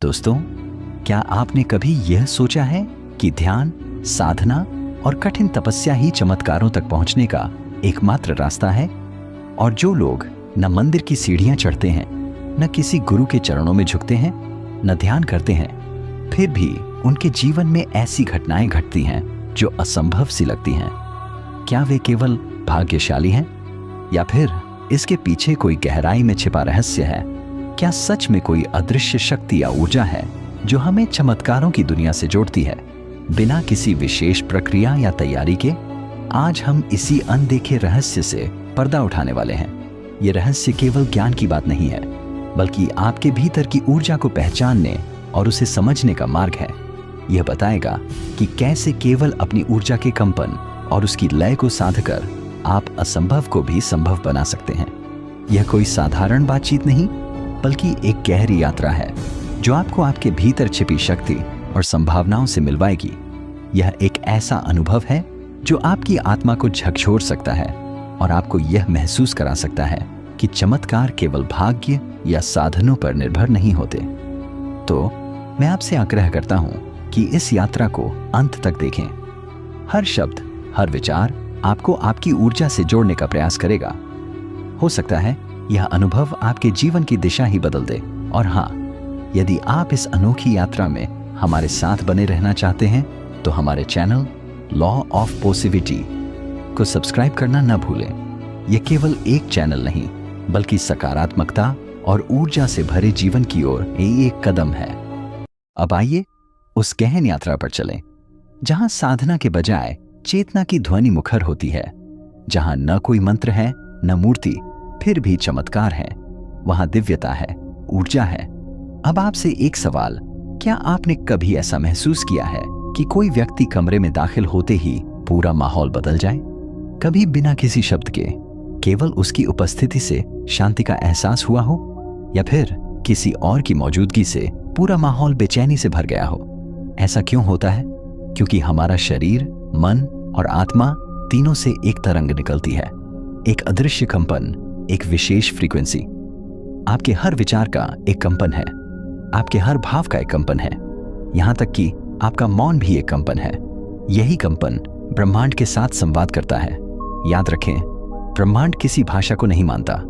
दोस्तों, क्या आपने कभी यह सोचा है कि ध्यान, साधना और कठिन तपस्या ही चमत्कारों तक पहुंचने का एकमात्र रास्ता है? और जो लोग न मंदिर की सीढ़ियां चढ़ते हैं, न किसी गुरु के चरणों में झुकते हैं, न ध्यान करते हैं, फिर भी उनके जीवन में ऐसी घटनाएं घटती हैं जो असंभव सी लगती हैं। क्या वे केवल भाग्यशाली हैं, या फिर इसके पीछे कोई गहराई में छिपा रहस्य है? क्या सच में कोई अदृश्य शक्ति या ऊर्जा है जो हमें चमत्कारों की दुनिया से जोड़ती है, बिना किसी विशेष प्रक्रिया या तैयारी के? आज हम इसी अनदेखे रहस्य से पर्दा उठाने वाले हैं। ये रहस्य केवल ज्ञान की बात नहीं है, बल्कि आपके भीतर की ऊर्जा को पहचानने और उसे समझने का मार्ग है। यह बताएगा कि कैसे केवल अपनी ऊर्जा के कंपन और उसकी लय को साधकर आप असंभव को भी संभव बना सकते हैं। यह कोई साधारण बातचीत नहीं, बल्कि एक गहरी यात्रा है जो आपको आपके भीतर छिपी शक्ति और संभावनाओं से मिलवाएगी। यह एक ऐसा अनुभव है जो आपकी आत्मा को झकझोर सकता है और आपको यह महसूस करा सकता है कि चमत्कार केवल भाग्य या साधनों पर निर्भर नहीं होते। तो मैं आपसे आग्रह करता हूं कि इस यात्रा को अंत तक देखें। हर शब्द, हर विचार आपको आपकी ऊर्जा से जोड़ने का प्रयास करेगा। हो सकता है यह अनुभव आपके जीवन की दिशा ही बदल दे। और हाँ, यदि आप इस अनोखी यात्रा में हमारे साथ बने रहना चाहते हैं तो हमारे चैनल लॉ ऑफ पॉसिबिलिटी को सब्सक्राइब करना न भूलें। यह केवल एक चैनल नहीं, बल्कि सकारात्मकता और ऊर्जा से भरे जीवन की ओर एक कदम है। अब आइए उस गहन यात्रा पर चलें, जहां साधना के बजाय चेतना की ध्वनि मुखर होती है, जहां न कोई मंत्र है, न मूर्ति, फिर भी चमत्कार है। वहां दिव्यता है, ऊर्जा है। अब आपसे एक सवाल, क्या आपने कभी ऐसा महसूस किया है कि कोई व्यक्ति कमरे में दाखिल होते ही पूरा माहौल बदल जाए? कभी बिना किसी शब्द के केवल उसकी उपस्थिति से शांति का एहसास हुआ हो, या फिर किसी और की मौजूदगी से पूरा माहौल बेचैनी से भर गया हो? ऐसा क्यों होता है? क्योंकि हमारा शरीर, मन और आत्मा तीनों से एक तरंग निकलती है, एक अदृश्य कंपन, एक विशेष फ्रीक्वेंसी। आपके हर विचार का एक कंपन है, आपके हर भाव का एक कंपन है, यहां तक कि आपका मौन भी एक कंपन है। यही कंपन ब्रह्मांड के साथ संवाद करता है। याद रखें, ब्रह्मांड किसी भाषा को नहीं मानता,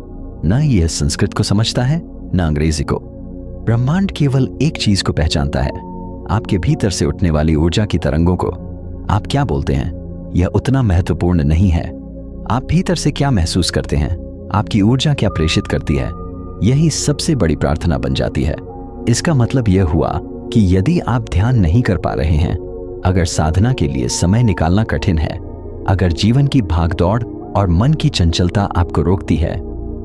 न यह संस्कृत को समझता है, न अंग्रेजी को। ब्रह्मांड केवल एक चीज को पहचानता है, आपके भीतर से उठने वाली ऊर्जा की तरंगों को। आप क्या बोलते हैं, यह उतना महत्वपूर्ण नहीं है। आप भीतर से क्या महसूस करते हैं, आपकी ऊर्जा क्या प्रेषित करती है, यही सबसे बड़ी प्रार्थना बन जाती है। इसका मतलब यह हुआ कि यदि आप ध्यान नहीं कर पा रहे हैं, अगर साधना के लिए समय निकालना कठिन है, अगर जीवन की भागदौड़ और मन की चंचलता आपको रोकती है,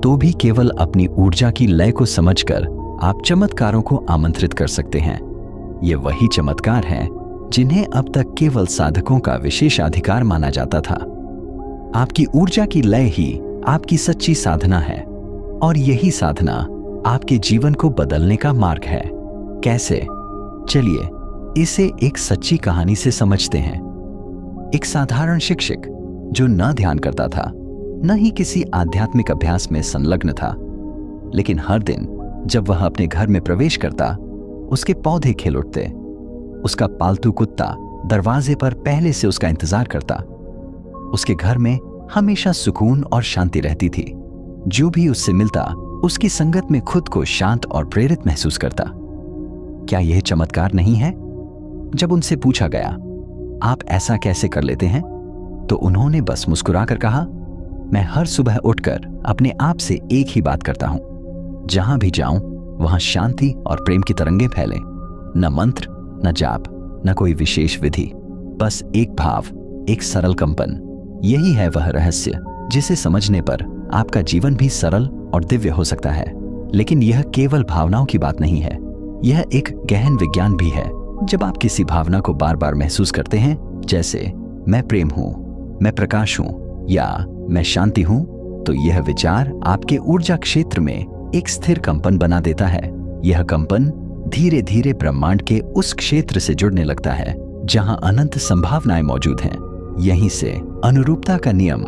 तो भी केवल अपनी ऊर्जा की लय को समझकर आप चमत्कारों को आमंत्रित कर सकते हैं। ये वही चमत्कार हैं जिन्हें अब तक केवल साधकों का विशेषाधिकार माना जाता था। आपकी ऊर्जा की लय ही आपकी सच्ची साधना है, और यही साधना आपके जीवन को बदलने का मार्ग है। कैसे? चलिए इसे एक सच्ची कहानी से समझते हैं। एक साधारण शिक्षक जो न ध्यान करता था, न ही किसी आध्यात्मिक अभ्यास में संलग्न था, लेकिन हर दिन जब वह अपने घर में प्रवेश करता, उसके पौधे खिल उठते। उसका पालतू कुत्ता दरवाजे पर पहले से उसका इंतजार करता। उसके घर में हमेशा सुकून और शांति रहती थी। जो भी उससे मिलता, उसकी संगत में खुद को शांत और प्रेरित महसूस करता। क्या यह चमत्कार नहीं है? जब उनसे पूछा गया, आप ऐसा कैसे कर लेते हैं, तो उन्होंने बस मुस्कुराकर कहा, मैं हर सुबह उठकर अपने आप से एक ही बात करता हूं, जहां भी जाऊं वहां शांति और प्रेम की तरंगें फैलें। न मंत्र, न जाप, न कोई विशेष विधि, बस एक भाव, एक सरल कंपन। यही है वह रहस्य जिसे समझने पर आपका जीवन भी सरल और दिव्य हो सकता है। लेकिन यह केवल भावनाओं की बात नहीं है, यह एक गहन विज्ञान भी है। जब आप किसी भावना को बार बार महसूस करते हैं, जैसे मैं प्रेम हूं, मैं प्रकाश हूं, या मैं शांति हूं, तो यह विचार आपके ऊर्जा क्षेत्र में एक स्थिर कंपन बना देता है। यह कंपन धीरे धीरे ब्रह्मांड के उस क्षेत्र से जुड़ने लगता है जहां अनंत संभावनाएं मौजूद हैं। यहीं से अनुरूपता का नियम,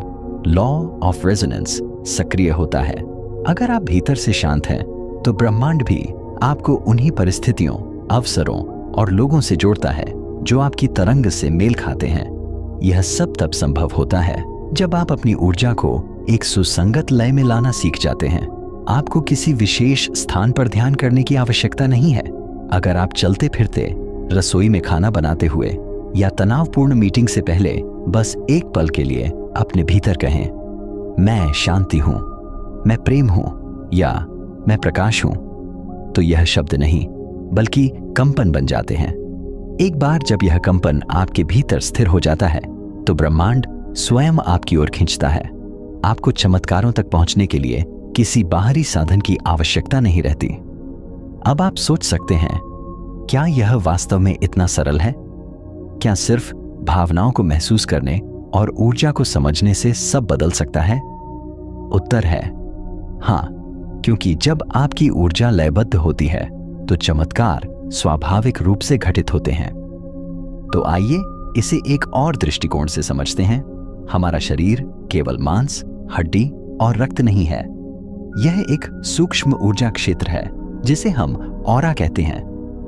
लॉ ऑफ रेजोनेंस, सक्रिय होता है। अगर आप भीतर से शांत हैं, तो ब्रह्मांड भी आपको उन्हीं परिस्थितियों, अवसरों और लोगों से जोड़ता है जो आपकी तरंग से मेल खाते हैं। यह सब तब संभव होता है जब आप अपनी ऊर्जा को एक सुसंगत लय में लाना सीख जाते हैं। आपको किसी विशेष स्थान पर ध्यान करने की आवश्यकता नहीं है। अगर आप चलते फिरते, रसोई में खाना बनाते हुए या तनावपूर्ण मीटिंग से पहले बस एक पल के लिए अपने भीतर कहें, मैं शांति हूं, मैं प्रेम हूं या मैं प्रकाश हूं, तो यह शब्द नहीं बल्कि कंपन बन जाते हैं। एक बार जब यह कंपन आपके भीतर स्थिर हो जाता है तो ब्रह्मांड स्वयं आपकी ओर खींचता है। आपको चमत्कारों तक पहुंचने के लिए किसी बाहरी साधन की आवश्यकता नहीं रहती। अब आप सोच सकते हैं, क्या यह वास्तव में इतना सरल है? क्या सिर्फ भावनाओं को महसूस करने और ऊर्जा को समझने से सब बदल सकता है? उत्तर है हां, क्योंकि जब आपकी ऊर्जा लयबद्ध होती है तो चमत्कार स्वाभाविक रूप से घटित होते हैं। तो आइए इसे एक और दृष्टिकोण से समझते हैं। हमारा शरीर केवल मांस, हड्डी और रक्त नहीं है। यह एक सूक्ष्म ऊर्जा क्षेत्र है जिसे हम ऑरा कहते हैं।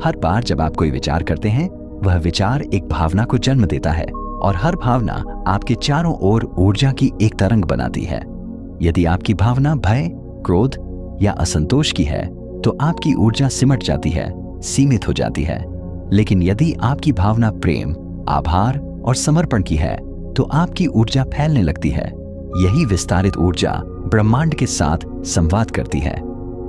हर बार जब आप कोई विचार करते हैं, वह विचार एक भावना को जन्म देता है और हर भावना आपके चारों ओर ऊर्जा की एक तरंग बनाती है। यदि आपकी भावना भय, क्रोध या असंतोष की है तो आपकी ऊर्जा सिमट जाती है, सीमित हो जाती है। लेकिन यदि आपकी भावना प्रेम, आभार और समर्पण की है तो आपकी ऊर्जा फैलने लगती है। यही विस्तारित ऊर्जा ब्रह्मांड के साथ संवाद करती है।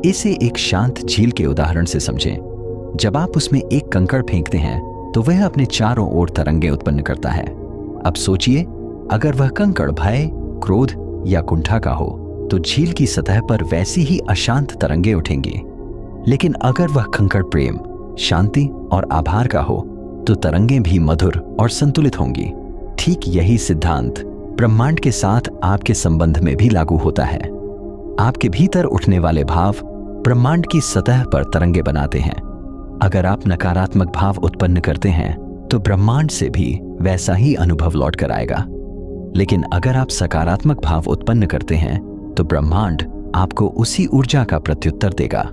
इसे एक शांत झील के उदाहरण से समझें। जब आप उसमें एक कंकड़ फेंकते हैं तो वह अपने चारों ओर तरंगें उत्पन्न करता है। अब सोचिए, अगर वह कंकड़ भय, क्रोध या कुंठा का हो तो झील की सतह पर वैसी ही अशांत तरंगें उठेंगी। लेकिन अगर वह कंकड़ प्रेम, शांति और आभार का हो तो तरंगें भी मधुर और संतुलित होंगी। ठीक यही सिद्धांत ब्रह्मांड के साथ आपके संबंध में भी लागू होता है। आपके भीतर उठने वाले भाव ब्रह्मांड की सतह पर तरंगे बनाते हैं। अगर आप नकारात्मक भाव उत्पन्न करते हैं तो ब्रह्मांड से भी वैसा ही अनुभव लौट कर आएगा। लेकिन अगर आप सकारात्मक भाव उत्पन्न करते हैं तो ब्रह्मांड आपको उसी ऊर्जा का प्रत्युत्तर देगा।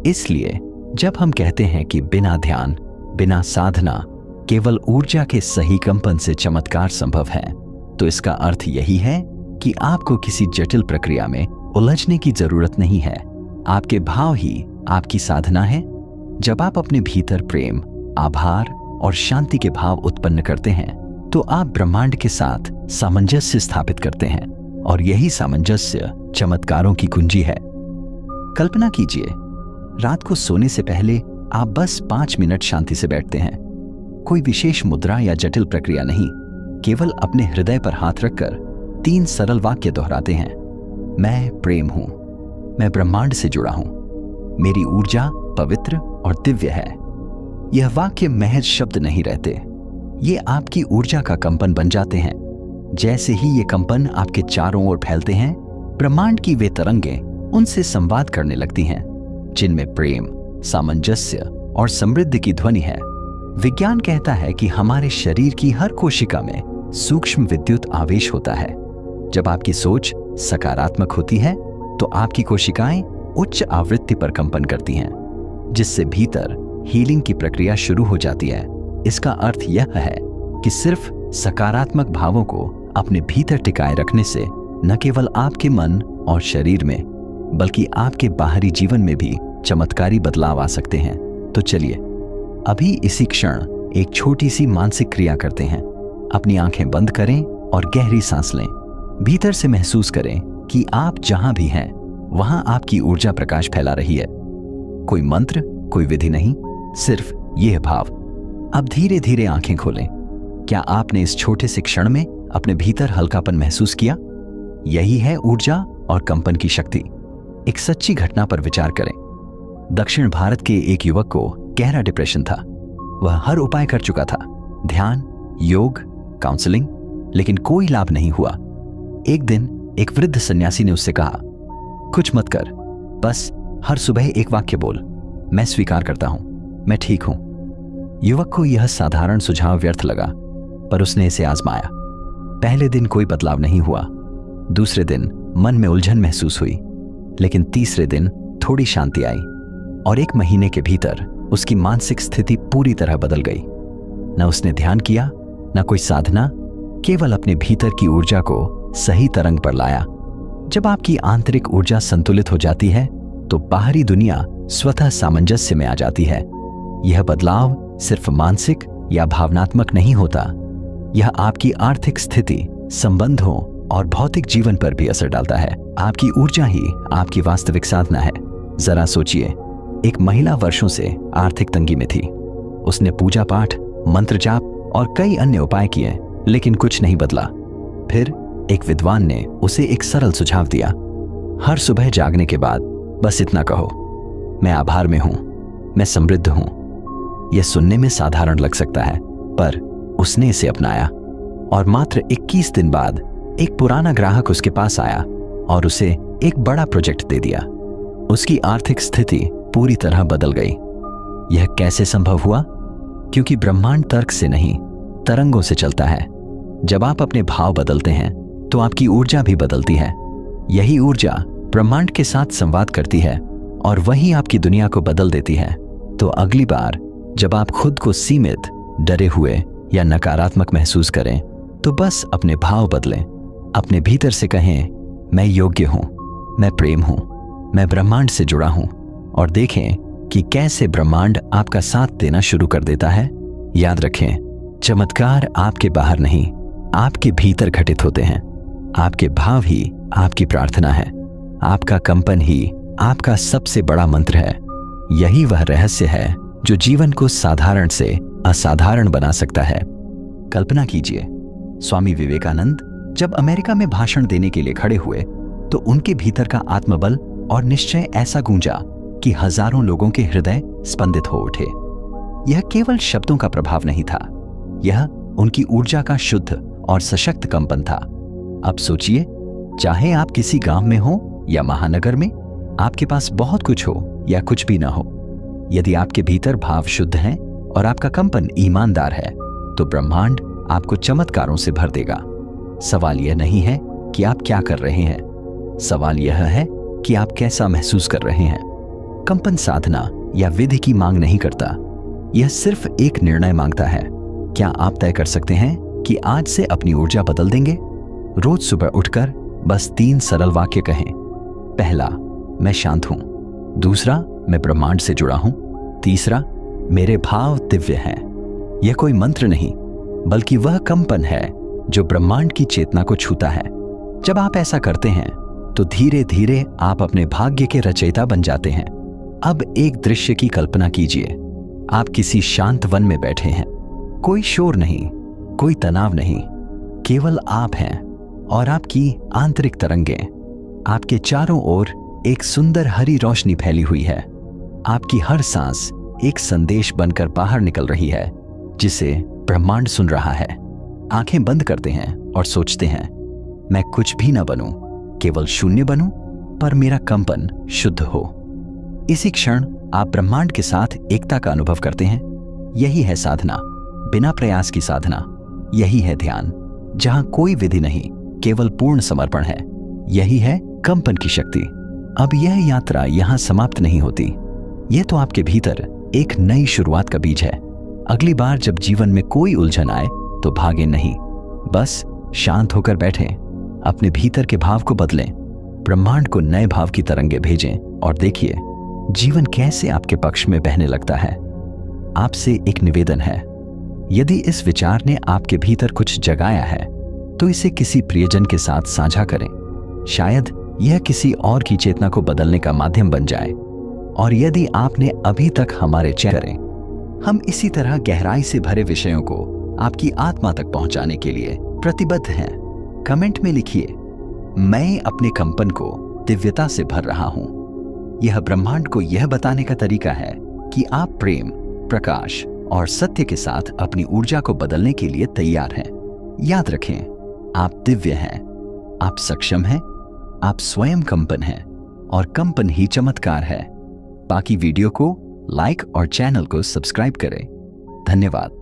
इसलिए जब हम कहते हैं कि बिना ध्यान, बिना साधना, केवल ऊर्जा के सही कंपन से चमत्कार संभव है, तो इसका अर्थ यही है कि आपको किसी जटिल प्रक्रिया में उलझने की जरूरत नहीं है। आपके भाव ही आपकी साधना है। जब आप अपने भीतर प्रेम, आभार और शांति के भाव उत्पन्न करते हैं तो आप ब्रह्मांड के साथ सामंजस्य स्थापित करते हैं और यही सामंजस्य चमत्कारों की कुंजी है। कल्पना कीजिए, रात को सोने से पहले आप बस 5 मिनट शांति से बैठते हैं। कोई विशेष मुद्रा या जटिल प्रक्रिया नहीं, केवल अपने हृदय पर हाथ रखकर 3 सरल वाक्य दोहराते हैं। मैं प्रेम हूं, मैं ब्रह्मांड से जुड़ा हूं, मेरी ऊर्जा पवित्र और दिव्य है। यह वाक्य महज शब्द नहीं रहते, ये आपकी ऊर्जा का कंपन बन जाते हैं। जैसे ही ये कंपन आपके चारों ओर फैलते हैं, ब्रह्मांड की वे तरंगें उनसे संवाद करने लगती हैं, जिनमें प्रेम, सामंजस्य और समृद्धि की ध्वनि है। विज्ञान कहता है कि हमारे शरीर की हर कोशिका में सूक्ष्म विद्युत आवेश होता है। जब आपकी सोच सकारात्मक होती है तो आपकी कोशिकाएं उच्च आवृत्ति पर कंपन करती हैं, जिससे भीतर हीलिंग की प्रक्रिया शुरू हो जाती है। इसका अर्थ यह है कि सिर्फ सकारात्मक भावों को अपने भीतर टिकाए रखने से न केवल आपके मन और शरीर में बल्कि आपके बाहरी जीवन में भी चमत्कारी बदलाव आ सकते हैं। तो चलिए अभी इसी क्षण एक छोटी सी मानसिक क्रिया करते हैं। अपनी आंखें बंद करें और गहरी सांस लें। भीतर से महसूस करें कि आप जहां भी हैं वहां आपकी ऊर्जा प्रकाश फैला रही है। कोई मंत्र, कोई विधि नहीं, सिर्फ यह भाव। अब धीरे धीरे आंखें खोलें। क्या आपने इस छोटे से क्षण में अपने भीतर हल्कापन महसूस किया? यही है ऊर्जा और कंपन की शक्ति। एक सच्ची घटना पर विचार करें। दक्षिण भारत के एक युवक को गहरा डिप्रेशन था। वह हर उपाय कर चुका था, ध्यान, योग, काउंसलिंग, लेकिन कोई लाभ नहीं हुआ। एक दिन एक वृद्ध सन्यासी ने उससे कहा, कुछ मत कर, बस हर सुबह एक वाक्य बोल, मैं स्वीकार करता हूं, मैं ठीक हूं। युवक को यह साधारण सुझाव व्यर्थ लगा, पर उसने इसे आजमाया। पहले दिन कोई बदलाव नहीं हुआ। दूसरे दिन मन में उलझन महसूस हुई, लेकिन तीसरे दिन थोड़ी शांति आई और 1 महीने के भीतर उसकी मानसिक स्थिति पूरी तरह बदल गई। न उसने ध्यान किया, न कोई साधना, केवल अपने भीतर की ऊर्जा को सही तरंग पर लाया। जब आपकी आंतरिक ऊर्जा संतुलित हो जाती है तो बाहरी दुनिया स्वतः सामंजस्य में आ जाती है। यह बदलाव सिर्फ मानसिक या भावनात्मक नहीं होता, यह आपकी आर्थिक स्थिति, संबंधों और भौतिक जीवन पर भी असर डालता है। आपकी ऊर्जा ही आपकी वास्तविक साधना है। जरा सोचिए, एक महिला वर्षों से आर्थिक तंगी में थी। उसने पूजा पाठ, मंत्र जाप और कई अन्य उपाय किए, लेकिन कुछ नहीं बदला। फिर एक विद्वान ने उसे एक सरल सुझाव दिया। हर सुबह जागने के बाद बस इतना कहो, मैं आभार में हूं, मैं समृद्ध हूं। यह सुनने में साधारण लग सकता है, पर उसने इसे अपनाया और मात्र 21 दिन बाद एक पुराना ग्राहक उसके पास आया और उसे एक बड़ा प्रोजेक्ट दे दिया। उसकी आर्थिक स्थिति पूरी तरह बदल गई। यह कैसे संभव हुआ? क्योंकि ब्रह्मांड तर्क से नहीं, तरंगों से चलता है। जब आप अपने भाव बदलते हैं तो आपकी ऊर्जा भी बदलती है। यही ऊर्जा ब्रह्मांड के साथ संवाद करती है और वही आपकी दुनिया को बदल देती है। तो अगली बार जब आप खुद को सीमित, डरे हुए या नकारात्मक महसूस करें तो बस अपने भाव बदलें। अपने भीतर से कहें, मैं योग्य हूं, मैं प्रेम हूं, मैं ब्रह्मांड से जुड़ा हूं, और देखें कि कैसे ब्रह्मांड आपका साथ देना शुरू कर देता है। याद रखें, चमत्कार आपके बाहर नहीं, आपके भीतर घटित होते हैं। आपके भाव ही आपकी प्रार्थना है, आपका कंपन ही आपका सबसे बड़ा मंत्र है। यही वह रहस्य है जो जीवन को साधारण से असाधारण बना सकता है। कल्पना कीजिए, स्वामी विवेकानंद जब अमेरिका में भाषण देने के लिए खड़े हुए तो उनके भीतर का आत्मबल और निश्चय ऐसा गूंजा कि हजारों लोगों के हृदय स्पंदित हो उठे। यह केवल शब्दों का प्रभाव नहीं था, यह उनकी ऊर्जा का शुद्ध और सशक्त कंपन था। अब सोचिए, चाहे आप किसी गांव में हो या महानगर में, आपके पास बहुत कुछ हो या कुछ भी ना हो, यदि आपके भीतर भाव शुद्ध हैं और आपका कंपन ईमानदार है तो ब्रह्मांड आपको चमत्कारों से भर देगा। सवाल यह नहीं है कि आप क्या कर रहे हैं, सवाल यह है कि आप कैसा महसूस कर रहे हैं। कंपन साधना या विधि की मांग नहीं करता, यह सिर्फ एक निर्णय मांगता है। क्या आप तय कर सकते हैं कि आज से अपनी ऊर्जा बदल देंगे? रोज सुबह उठकर बस 3 सरल वाक्य कहें। पहला, मैं शांत हूं। दूसरा, मैं ब्रह्मांड से जुड़ा हूं। तीसरा, मेरे भाव दिव्य हैं। यह कोई मंत्र नहीं, बल्कि वह कंपन है जो ब्रह्मांड की चेतना को छूता है। जब आप ऐसा करते हैं तो धीरे धीरे आप अपने भाग्य के रचयिता बन जाते हैं। अब एक दृश्य की कल्पना कीजिए। आप किसी शांत वन में बैठे हैं, कोई शोर नहीं, कोई तनाव नहीं, केवल आप हैं और आपकी आंतरिक तरंगें। आपके चारों ओर एक सुंदर हरी रोशनी फैली हुई है। आपकी हर सांस एक संदेश बनकर बाहर निकल रही है, जिसे ब्रह्मांड सुन रहा है। आंखें बंद करते हैं और सोचते हैं, मैं कुछ भी न बनूं, केवल शून्य बनूं, पर मेरा कंपन शुद्ध हो। इसी क्षण आप ब्रह्मांड के साथ एकता का अनुभव करते हैं। यही है साधना, बिना प्रयास की साधना। यही है ध्यान, जहां कोई विधि नहीं, केवल पूर्ण समर्पण है। यही है कंपन की शक्ति। अब यह यात्रा यहां समाप्त नहीं होती। यह तो आपके भीतर एक नई शुरुआत का बीज है। अगली बार जब जीवन में कोई उलझन आए तो भागे नहीं, बस शांत होकर बैठें, अपने भीतर के भाव को बदलें, ब्रह्मांड को नए भाव की तरंगे भेजें और देखिए जीवन कैसे आपके पक्ष में बहने लगता है। आपसे एक निवेदन है, यदि इस विचार ने आपके भीतर कुछ जगाया है तो इसे किसी प्रियजन के साथ साझा करें। शायद यह किसी और की चेतना को बदलने का माध्यम बन जाए। और यदि आपने अभी तक हमारे चैनल करें, हम इसी तरह गहराई से भरे विषयों को आपकी आत्मा तक पहुंचाने के लिए प्रतिबद्ध हैं। कमेंट में लिखिए, मैं अपने कंपन को दिव्यता से भर रहा हूं। यह ब्रह्मांड को यह बताने का तरीका है कि आप प्रेम, प्रकाश और सत्य के साथ अपनी ऊर्जा को बदलने के लिए तैयार हैं। याद रखें, आप दिव्य हैं, आप सक्षम हैं, आप स्वयं कंपन हैं और कंपन ही चमत्कार है। बाकी वीडियो को लाइक और चैनल को सब्सक्राइब करें। धन्यवाद।